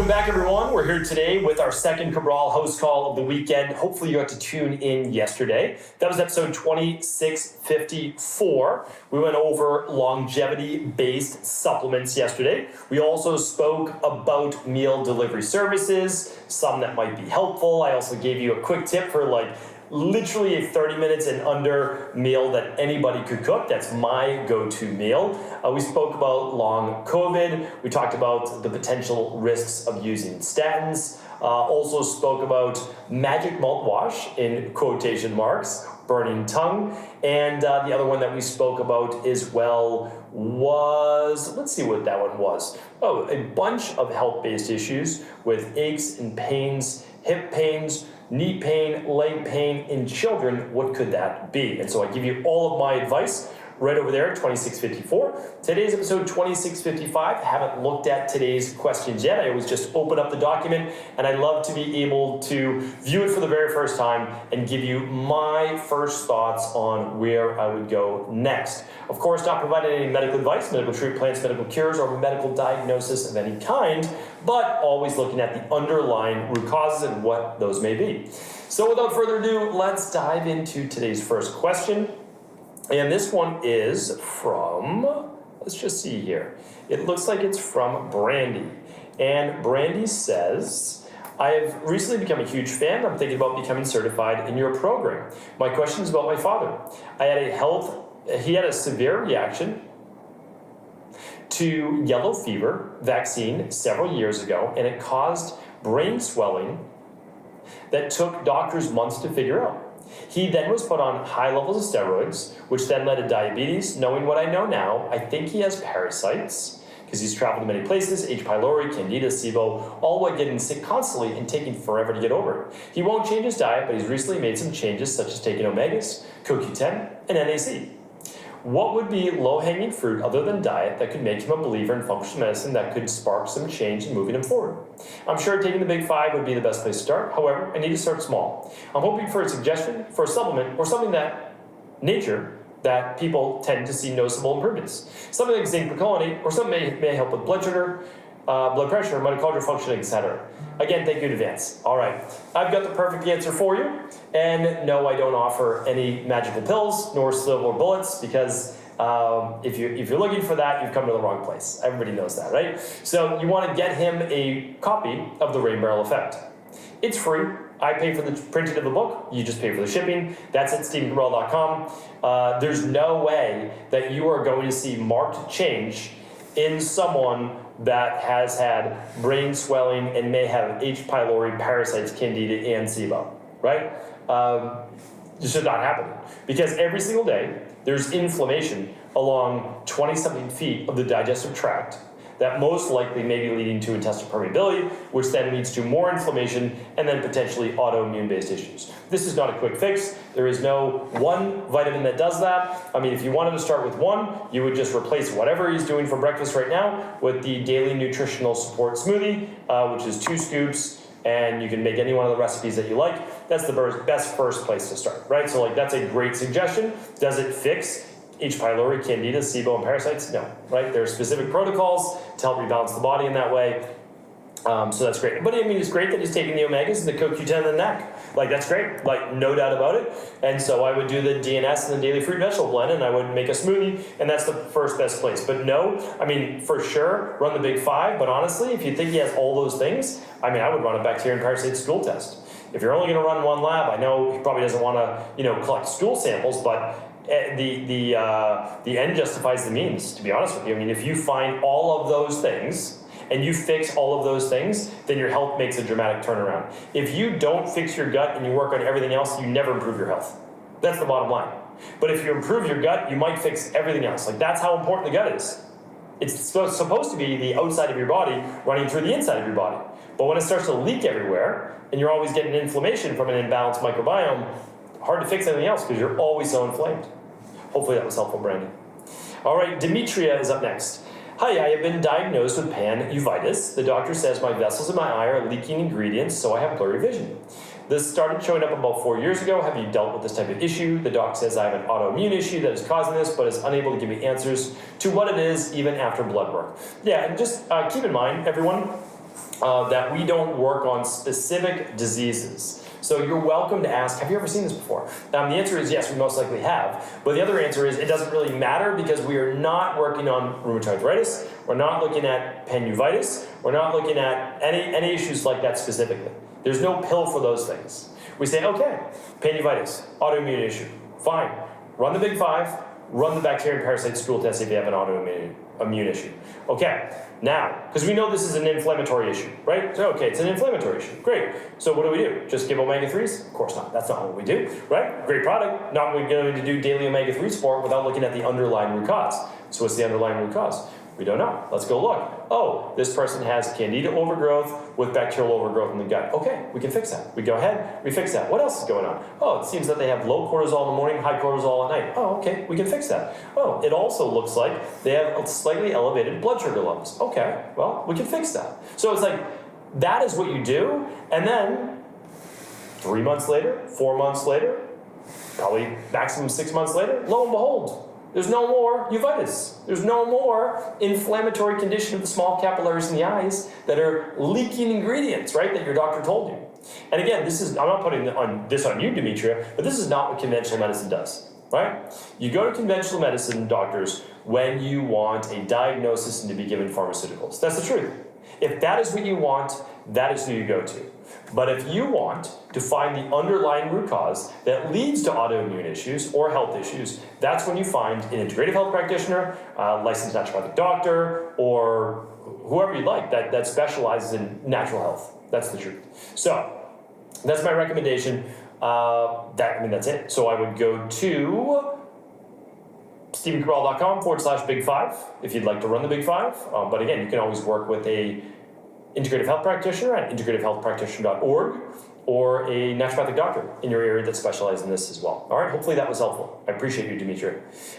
Welcome back, everyone. We're here today with our second Cabral HouseCall of the weekend. Hopefully you got to tune in yesterday. That was episode 2654. We went over longevity-based supplements yesterday. We also spoke about meal delivery services, some that might be helpful. I also gave you a quick tip for literally a 30 minutes and under meal that anybody could cook. That's my go-to meal. We spoke about long COVID. We talked about the potential risks of using statins. Also spoke about magic malt wash in quotation marks, burning tongue. And the other one that we spoke about as well was, let's see what that one was. Oh, a bunch of health-based issues with aches and pains, hip pains, knee pain, leg pain in children. What could that be? And so I give you all of my advice right over there, 2654. Today's episode 2655. I haven't looked at today's questions yet. I always just open up the document, and I love to be able to view it for the very first time and give you my first thoughts on where I would go next. Of course, not providing any medical advice, medical treatment plans, medical cures, or medical diagnosis of any kind, but always looking at the underlying root causes and what those may be. So without further ado, let's dive into today's first question. And this one is from, let's just see here. It looks like it's from Brandy. And Brandy says, I have recently become a huge fan. I'm thinking about becoming certified in your program. My question is about my father. He had a severe reaction to yellow fever vaccine several years ago, and it caused brain swelling that took doctors months to figure out. He then was put on high levels of steroids, which then led to diabetes. Knowing what I know now, I think he has parasites because he's traveled to many places, H. pylori, Candida, SIBO, all while getting sick constantly and taking forever to get over it. He won't change his diet, but he's recently made some changes such as taking omegas, CoQ10, and NAC. What would be low-hanging fruit other than diet that could make him a believer in functional medicine that could spark some change in moving him forward? I'm sure taking the big five would be the best place to start. However, I need to start small. I'm hoping for a suggestion for a supplement or something that that people tend to see noticeable improvements. Something like zinc picolinate or something may help with blood sugar, blood pressure, mitochondrial function, etc. Again, thank you in advance. All right, I've got the perfect answer for you. And no, I don't offer any magical pills nor silver bullets because if you're looking for that, you've come to the wrong place. Everybody knows that, right? So you want to get him a copy of the Rain Barrel Effect. It's free. I pay for the printing of the book. You just pay for the shipping. That's at StephenCabral.com. There's no way that you are going to see marked change in someone that has had brain swelling and may have H. pylori, parasites, Candida, and SIBO, right? This should not happen because every single day there's inflammation along 20-something feet of the digestive tract that most likely may be leading to intestinal permeability, which then leads to more inflammation and then potentially autoimmune-based issues. This is not a quick fix. There is no one vitamin that does that. I mean, if you wanted to start with one, you would just replace whatever he's doing for breakfast right now with the daily nutritional support smoothie, which is 2 scoops, and you can make any one of the recipes that you like. That's the best first place to start, right? So that's a great suggestion. Does it fix H. pylori, Candida, SIBO, and parasites? No, right? There are specific protocols to help rebalance the body in that way. So that's great. But I mean, it's great that he's taking the omegas and the CoQ10 and the NAC. That's great. No doubt about it. And so I would do the DNS and the daily fruit vegetable blend, and I would make a smoothie, and that's the first best place. But no, I mean, for sure, run the big five. But honestly, if you think he has all those things, I mean, I would run a bacterium parasite stool test. If you're only going to run one lab, I know he probably doesn't want to, collect stool samples, but the end justifies the means, to be honest with you. I mean, if you find all of those things and you fix all of those things, then your health makes a dramatic turnaround. If you don't fix your gut and you work on everything else, you never improve your health. That's the bottom line. But if you improve your gut, you might fix everything else. That's how important the gut is. It's supposed to be the outside of your body running through the inside of your body. But when it starts to leak everywhere and you're always getting inflammation from an imbalanced microbiome, hard to fix anything else because you're always so inflamed. Hopefully that was helpful, Brandon. All right, Demetria is up next. Hi, I have been diagnosed with Panuveitis. The doctor says my vessels in my eye are leaking ingredients, so I have blurry vision. This started showing up about 4 years ago. Have you dealt with this type of issue? The doc says I have an autoimmune issue that is causing this, but is unable to give me answers to what it is, even after blood work. Yeah, and just keep in mind, everyone, that we don't work on specific diseases. So you're welcome to ask, have you ever seen this before? The answer is yes, we most likely have. But the other answer is it doesn't really matter because we are not working on rheumatoid arthritis. We're not looking at panuveitis. We're not looking at any issues like that specifically. There's no pill for those things. We say, okay, panuveitis, autoimmune issue, fine. Run the big five, run the bacterium parasite stool test if you have an autoimmune issue. Okay, now, because we know this is an inflammatory issue, right? So, okay, it's an inflammatory issue. Great. So what do? Just give omega-3s? Of course not. That's not what we do, right? Great product. Not what we're going to do daily omega-3 support without looking at the underlying root cause. So what's the underlying root cause? We don't know. Let's go look. Oh, this person has candida overgrowth with bacterial overgrowth in the gut. Okay, we can fix that. We go ahead, we fix that. What else is going on? Oh, it seems that they have low cortisol in the morning, high cortisol at night. Oh, okay, we can fix that. Oh, it also looks like they have slightly elevated blood sugar levels. Okay, well, we can fix that. So it's like, that is what you do, and then 3 months later, 4 months later, probably maximum 6 months later, lo and behold, there's no more uveitis. There's no more inflammatory condition of the small capillaries in the eyes that are leaking ingredients, right, that your doctor told you. And again, I'm not putting this on you, Demetria, but this is not what conventional medicine does, right? You go to conventional medicine doctors when you want a diagnosis and to be given pharmaceuticals. That's the truth. If that is what you want, that is who you go to. But if you want to find the underlying root cause that leads to autoimmune issues or health issues, that's when you find an integrative health practitioner, licensed naturopathic doctor, or whoever you'd like that specializes in natural health. That's the truth. So that's my recommendation. That's it. So I would go to StephenCabral.com/Big Five if you'd like to run the Big Five. But again, you can always work with a integrative health practitioner at integrativehealthpractitioner.org or a naturopathic doctor in your area that specializes in this as well. All right, hopefully that was helpful. I appreciate you, Demetria.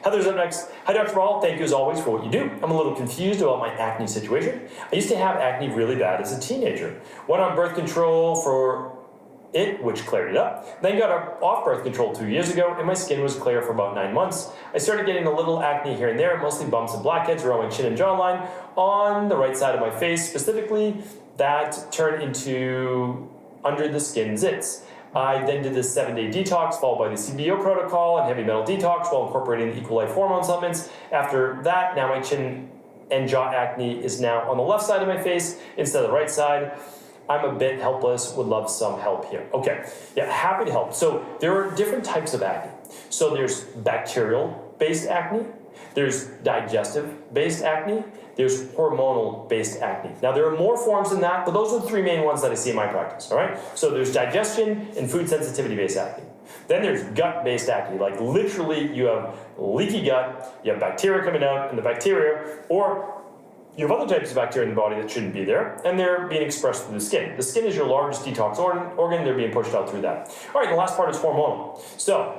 Heather's up next. Hi, Dr. Cabral. Thank you as always for what you do. I'm a little confused about my acne situation. I used to have acne really bad as a teenager. Went on birth control for it, which cleared it up. Then got off birth control 2 years ago, and my skin was clear for about 9 months. I started getting a little acne here and there, mostly bumps and blackheads around my chin and jawline on the right side of my face, specifically that turned into under the skin zits. I then did this 7-day detox followed by the CBO protocol and heavy metal detox while incorporating the Equal Life hormone supplements. After that, now my chin and jaw acne is now on the left side of my face instead of the right side. I'm a bit helpless, would love some help here. Okay, yeah, happy to help. So there are different types of acne. So there's bacterial-based acne, there's digestive-based acne, there's hormonal-based acne. Now there are more forms than that, but those are the three main ones that I see in my practice, all right? So there's digestion and food sensitivity-based acne. Then there's gut-based acne, like literally you have leaky gut, you have bacteria coming out, and the bacteria, or you have other types of bacteria in the body that shouldn't be there, and they're being expressed through the skin. The skin is your largest detox organ, they're being pushed out through that. All right, the last part is hormonal. So,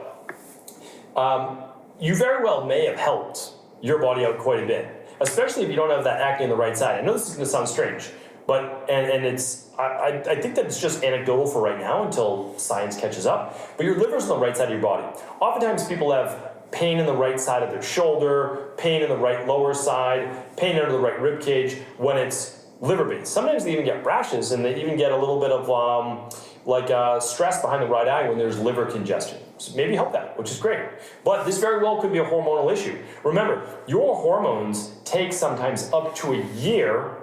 you very well may have helped your body out quite a bit, especially if you don't have that acne on the right side. I know this is gonna sound strange, but, and it's, I think that it's just anecdotal for right now until science catches up, but your liver's on the right side of your body. Oftentimes people have pain in the right side of their shoulder, pain in the right lower side, pain under the right rib cage when it's liver-based. Sometimes they even get rashes and they even get a little bit of stress behind the right eye when there's liver congestion. So maybe help that, which is great. But this very well could be a hormonal issue. Remember, your hormones take sometimes up to a year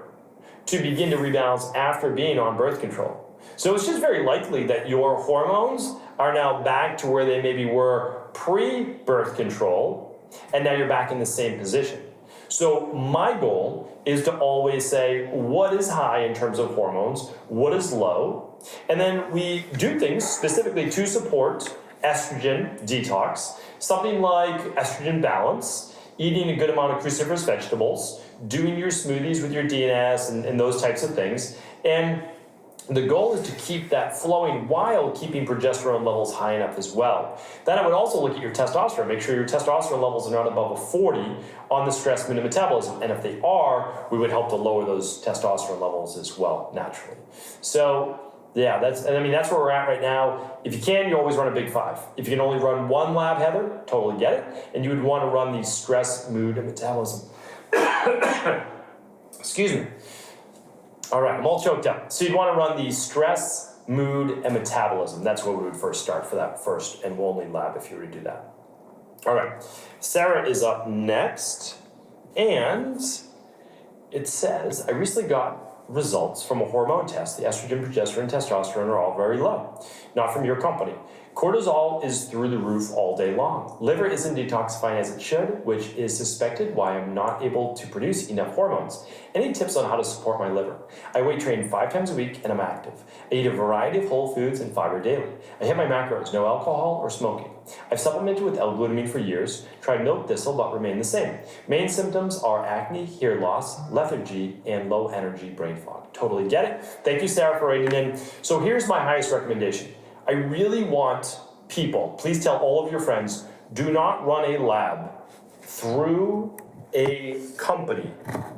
to begin to rebalance after being on birth control. So it's just very likely that your hormones are now back to where they maybe were pre-birth control, and now you're back in the same position. So my goal is to always say what is high in terms of hormones, what is low, and then we do things specifically to support estrogen detox, something like estrogen balance, eating a good amount of cruciferous vegetables, doing your smoothies with your DNS and those types of things. And the goal is to keep that flowing while keeping progesterone levels high enough as well. Then I would also look at your testosterone. Make sure your testosterone levels are not above a 40 on the stress mood and metabolism. And if they are, we would help to lower those testosterone levels as well, naturally. So, yeah, that's where we're at right now. If you can, you always run a big five. If you can only run one lab, Heather, totally get it. And you would want to run the stress, mood, and metabolism. Excuse me. All right, I'm all choked up. So you'd want to run the stress, mood, and metabolism. That's where we would first start for that first and only lab if you were to do that. All right, Sarah is up next, and it says, I recently got results from a hormone test. The estrogen, progesterone, and testosterone are all very low. Not from your company. Cortisol is through the roof all day long. Liver isn't detoxifying as it should, which is suspected why I'm not able to produce enough hormones. Any tips on how to support my liver? I weight train 5 times a week and I'm active. I eat a variety of whole foods and fiber daily. I hit my macros, no alcohol or smoking. I've supplemented with L-glutamine for years, tried milk thistle but remain the same. Main symptoms are acne, hair loss, lethargy, and low energy brain fog. Totally get it. Thank you, Sarah, for writing in. So here's my highest recommendation. I really want people, please tell all of your friends, do not run a lab through a company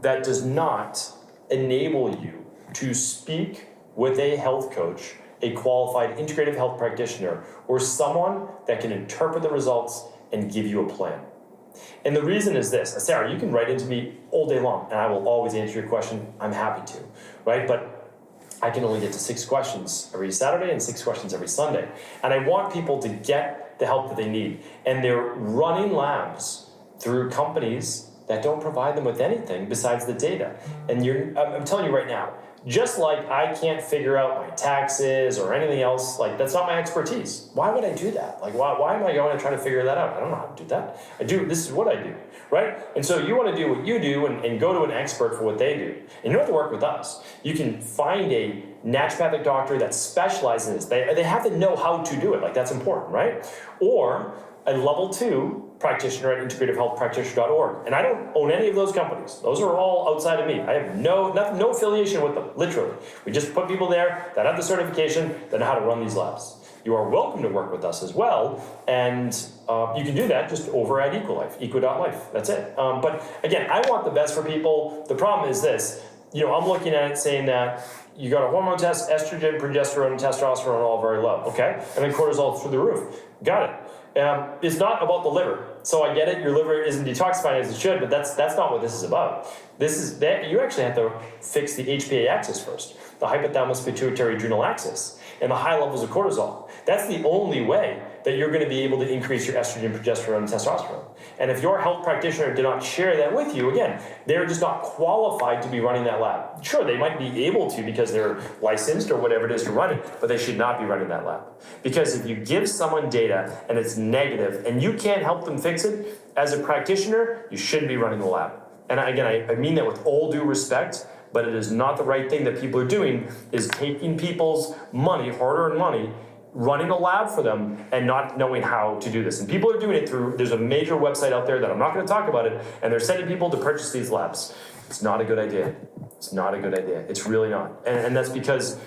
that does not enable you to speak with a health coach, a qualified integrative health practitioner, or someone that can interpret the results and give you a plan. And the reason is this, Sarah, you can write into me all day long and I will always answer your question. I'm happy to, right? But I can only get to 6 questions every Saturday and 6 questions every Sunday. And I want people to get the help that they need. And they're running labs through companies that don't provide them with anything besides the data. And I'm telling you right now, just like I can't figure out my taxes or anything else, like that's not my expertise. Why would I do that? Like why am I going to try to figure that out? I don't know how to do that. This is what I do, right? And so you want to do what you do and go to an expert for what they do. And you don't have to work with us. You can find a naturopathic doctor that specializes in this. They have to know how to do it. Like that's important, right? Or a level 2 practitioner at integrativehealthpractitioner.org. And I don't own any of those companies. Those are all outside of me. I have no affiliation with them, literally. We just put people there that have the certification that know how to run these labs. You are welcome to work with us as well, and you can do that just over at Equalife, equa.life. That's it. But again, I want the best for people. The problem is this, I'm looking at it saying that you got a hormone test, estrogen, progesterone, and testosterone are all very low, okay? And then cortisol through the roof. Got it. It's not about the liver. So I get it, your liver isn't detoxifying as it should, but that's not what this is about. This is that you actually have to fix the HPA axis first, the hypothalamus pituitary adrenal axis, and the high levels of cortisol. That's the only way that you're going to be able to increase your estrogen, progesterone, and testosterone. And if your health practitioner did not share that with you, again, they're just not qualified to be running that lab. Sure, they might be able to because they're licensed or whatever it is to run it, but they should not be running that lab. Because if you give someone data and it's negative and you can't help them fix it, as a practitioner, you shouldn't be running the lab. And again, I mean that with all due respect, but it is not the right thing that people are doing, is taking people's money, hard-earned money, running a lab for them and not knowing how to do this. And people are doing it through, there's a major website out there that I'm not going to talk about it, and they're sending people to purchase these labs. It's not a good idea. It's not a good idea. It's really not. And that's because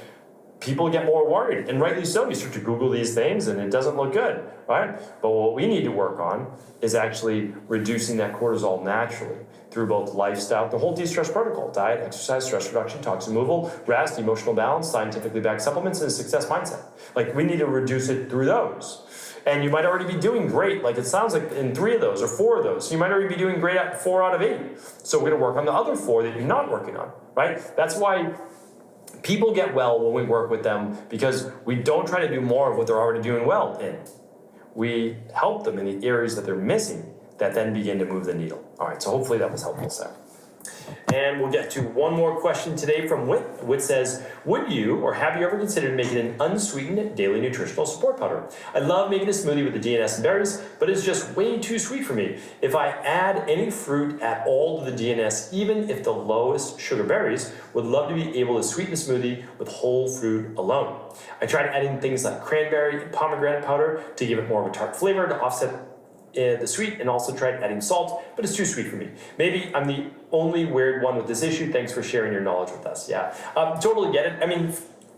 people get more worried, and rightly so. You start to Google these things and it doesn't look good, right? But what we need to work on is actually reducing that cortisol naturally through both lifestyle, the whole de-stress protocol, diet, exercise, stress reduction, toxin removal, rest, emotional balance, scientifically backed supplements, and a success mindset. Like we need to reduce it through those. And you might already be doing great. Like it sounds like in 3 of those or 4 of those. You might already be doing great at 4 out of 8. So we're gonna work on the other 4 that you're not working on, right? That's why people get well when we work with them, because we don't try to do more of what they're already doing well in. We help them in the areas that they're missing that then begin to move the needle. All right, so hopefully that was helpful, Sarah. And we'll get to one more question today from Whit. Whit says, would you or have you ever considered making an unsweetened daily nutritional support powder? I love making a smoothie with the DNS and berries, but it's just way too sweet for me. If I add any fruit at all to the DNS, even if the lowest sugar berries, would love to be able to sweeten the smoothie with whole fruit alone. I tried adding things like cranberry and pomegranate powder to give it more of a tart flavor to offset the sweet, and also tried adding salt, but it's too sweet for me. Maybe I'm the only weird one with this issue. Thanks for sharing your knowledge with us. Yeah, totally get it. I mean,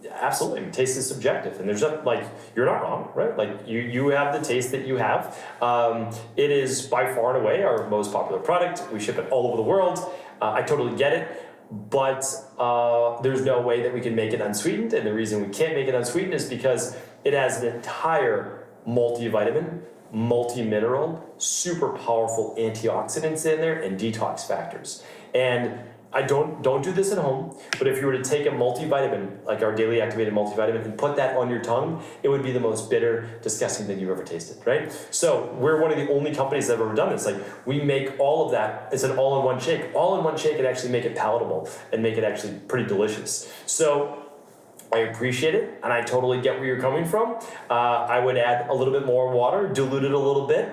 absolutely. I mean, taste is subjective, and there's not, like, you're not wrong, right? Like you have the taste that you have. It is by far and away our most popular product. We ship it all over the world. I totally get it. But there's no way that we can make it unsweetened, and the reason we can't make it unsweetened is because it has an entire multivitamin, multi-mineral, super powerful antioxidants in there and detox factors. And I don't do this at home, but if you were to take a multivitamin, like our daily activated multivitamin, and put that on your tongue, it would be the most bitter, disgusting thing you've ever tasted, right? So we're one of the only companies that have ever done this. Like, we make all of that, it's an all-in-one shake. All-in-one shake and actually make it palatable and make it actually pretty delicious. So I appreciate it, and I totally get where you're coming from. I would add a little bit more water, dilute it a little bit,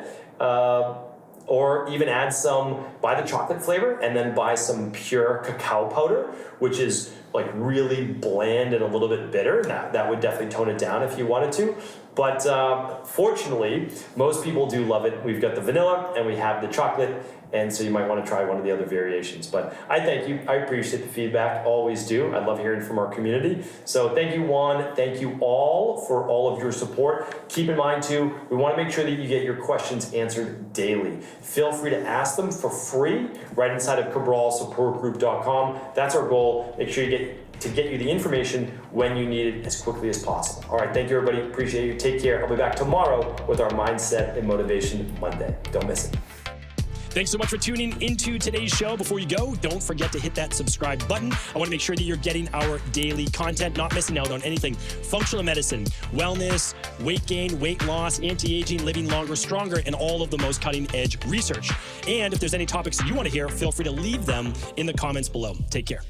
or even add some, buy the chocolate flavor and then buy some pure cacao powder, which is like really bland and a little bit bitter. Now, that would definitely tone it down if you wanted to. But fortunately, most people do love it. We've got the vanilla and we have the chocolate, and so you might want to try one of the other variations. But I thank you. I appreciate the feedback. Always do. I love hearing from our community. So thank you, Juan. Thank you all for all of your support. Keep in mind, too, we want to make sure that you get your questions answered daily. Feel free to ask them for free right inside of cabralsupportgroup.com. That's our goal. Make sure you get you the information when you need it as quickly as possible. All right, thank you, everybody. Appreciate you. Take care. I'll be back tomorrow with our Mindset and Motivation Monday. Don't miss it. Thanks so much for tuning into today's show. Before you go, don't forget to hit that subscribe button. I want to make sure that you're getting our daily content, not missing out on anything. Functional medicine, wellness, weight gain, weight loss, anti-aging, living longer, stronger, and all of the most cutting-edge research. And if there's any topics you want to hear, feel free to leave them in the comments below. Take care.